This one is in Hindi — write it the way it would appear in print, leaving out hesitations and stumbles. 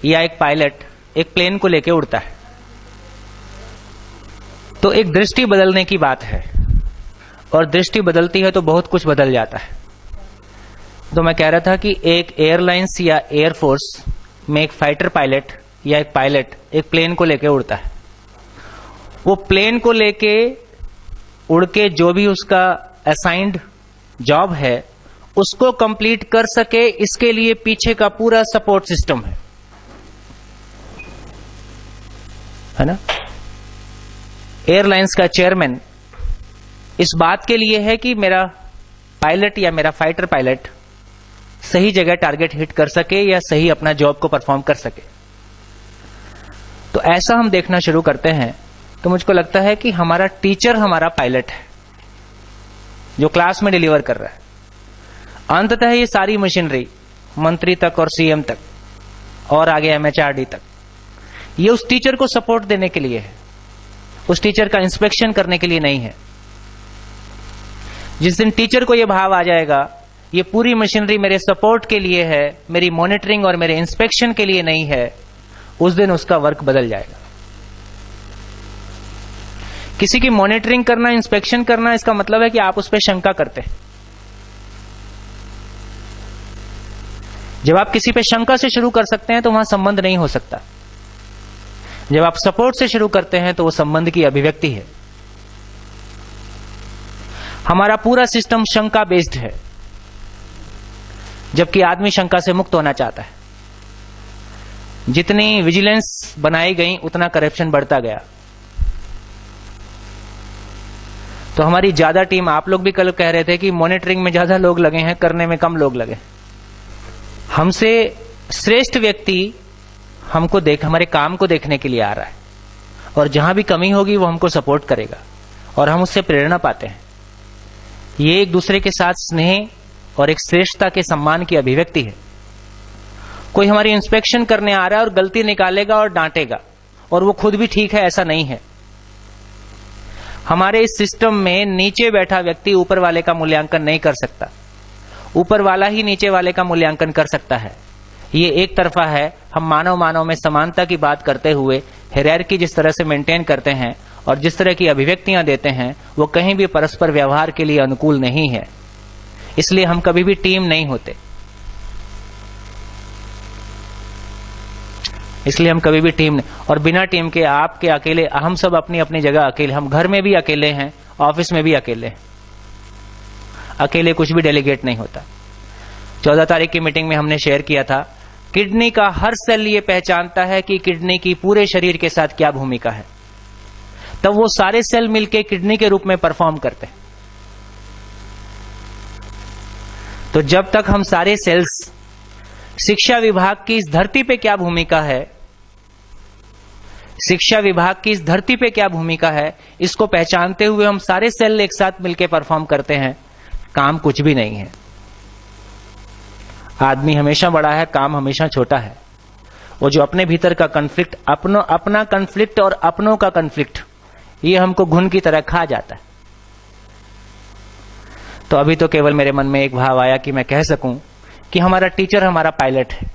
या एक पायलट एक प्लेन को लेकर उड़ता है, तो एक दृष्टि बदलने की बात है, और दृष्टि बदलती है तो बहुत कुछ बदल जाता है। तो मैं कह रहा था कि एक एयरलाइंस या एयरफोर्स में एक फाइटर पायलट या एक पायलट एक प्लेन को लेकर उड़ता है। वो प्लेन को लेके उड़ के जो भी उसका असाइंड जॉब है उसको कंप्लीट कर सके, इसके लिए पीछे का पूरा सपोर्ट सिस्टम है ना। एयरलाइंस का चेयरमैन इस बात के लिए है कि मेरा पायलट या मेरा फाइटर पायलट सही जगह टारगेट हिट कर सके या सही अपना जॉब को परफॉर्म कर सके। तो ऐसा हम देखना शुरू करते हैं तो मुझको लगता है कि हमारा टीचर हमारा पायलट है जो क्लास में डिलीवर कर रहा है। अंततः ये सारी मशीनरी मंत्री तक और सीएम तक और आगे एमएचआरडी तक, ये उस टीचर को सपोर्ट देने के लिए है, उस टीचर का इंस्पेक्शन करने के लिए नहीं है। जिस दिन टीचर को यह भाव आ जाएगा ये पूरी मशीनरी मेरे सपोर्ट के लिए है, मेरी मॉनिटरिंग और मेरे इंस्पेक्शन के लिए नहीं है, उस दिन उसका वर्क बदल जाएगा। किसी की मॉनिटरिंग करना, इंस्पेक्शन करना, इसका मतलब है कि आप उस पर शंका करते हैं। जब आप किसी पे शंका से शुरू कर सकते हैं तो वहां संबंध नहीं हो सकता। जब आप सपोर्ट से शुरू करते हैं तो वो संबंध की अभिव्यक्ति है। हमारा पूरा सिस्टम शंका बेस्ड है, जबकि आदमी शंका से मुक्त होना चाहता है। जितनी विजिलेंस बनाई गई उतना करप्शन बढ़ता गया। तो हमारी ज्यादा टीम, आप लोग भी कल कह रहे थे कि मॉनिटरिंग में ज्यादा लोग लगे हैं, करने में कम लोग लगे। हमसे श्रेष्ठ व्यक्ति हमको हमारे काम को देखने के लिए आ रहा है, और जहां भी कमी होगी वो हमको सपोर्ट करेगा और हम उससे प्रेरणा पाते हैं। ये एक दूसरे के साथ स्नेह और एक श्रेष्ठता के सम्मान की अभिव्यक्ति है। कोई हमारी इंस्पेक्शन करने आ रहा है और गलती निकालेगा और डांटेगा और वो खुद भी ठीक है, ऐसा नहीं है। हमारे इस सिस्टम में नीचे बैठा व्यक्ति ऊपर वाले का मूल्यांकन नहीं कर सकता, ऊपर वाला ही नीचे वाले का मूल्यांकन कर सकता है। ये एक तरफा है। हम मानव में समानता की बात करते हुए हायरार्की जिस तरह से मेंटेन करते हैं और जिस तरह की अभिव्यक्तियां देते हैं वो कहीं भी परस्पर व्यवहार के लिए अनुकूल नहीं है। इसलिए हम कभी भी टीम नहीं होते, इसलिए हम कभी भी टीम नहीं। और बिना टीम के आपके अकेले, हम सब अपनी अपनी जगह अकेले, हम घर में भी अकेले हैं, ऑफिस में भी अकेले हैं। अकेले कुछ भी डेलीगेट नहीं होता। 14 तारीख की मीटिंग में हमने शेयर किया था, किडनी का हर सेल ये पहचानता है कि किडनी की पूरे शरीर के साथ क्या भूमिका है, तब वो सारे सेल मिलके किडनी के रूप में परफॉर्म करते हैं। तो जब तक हम सारे सेल्स, शिक्षा विभाग की इस धरती पे क्या भूमिका है, शिक्षा विभाग की इस धरती पे क्या भूमिका है, इसको पहचानते हुए हम सारे सेल एक साथ मिलकर परफॉर्म करते हैं, काम कुछ भी नहीं है। आदमी हमेशा बड़ा है, काम हमेशा छोटा है। वो जो अपने भीतर का कन्फ्लिक्ट, अपना कन्फ्लिक्ट और अपनों का कन्फ्लिक्ट, ये हमको घुन की तरह खा जाता है। तो अभी तो केवल मेरे मन में एक भाव आया कि मैं कह सकूं कि हमारा टीचर हमारा पायलट है।